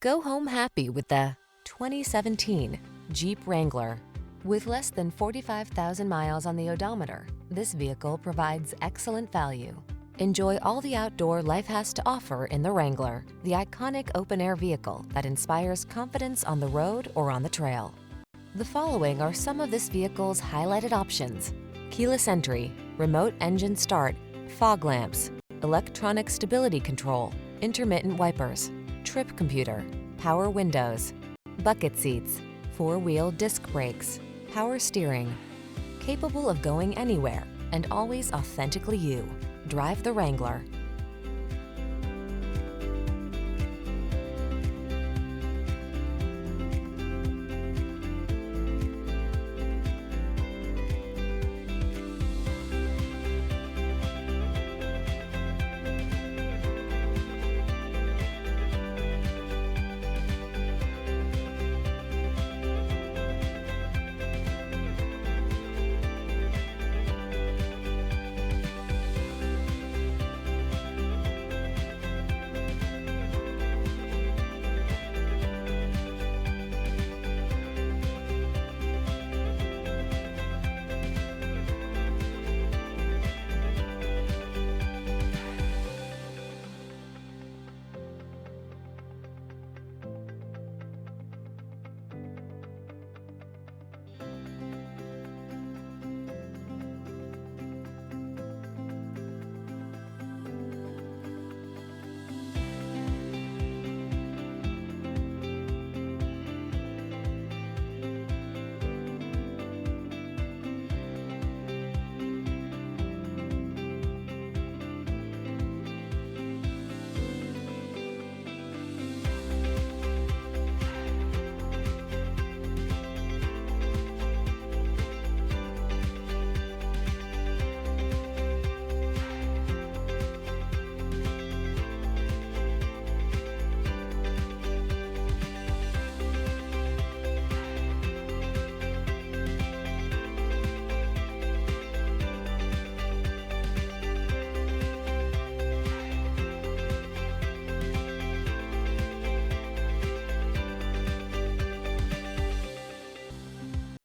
Go home happy with the 2017 Jeep Wrangler. With less than 45,000 miles on the odometer, this vehicle provides excellent value. Enjoy all the outdoor life has to offer in the Wrangler, the iconic open-air vehicle that inspires confidence on the road or on the trail. The following are some of this vehicle's highlighted options: keyless entry, remote engine start, fog lamps, electronic stability control, intermittent wipers, trip computer, power windows, bucket seats, four-wheel disc brakes, power steering. Capable of going anywhere and always authentically you. Drive the Wrangler.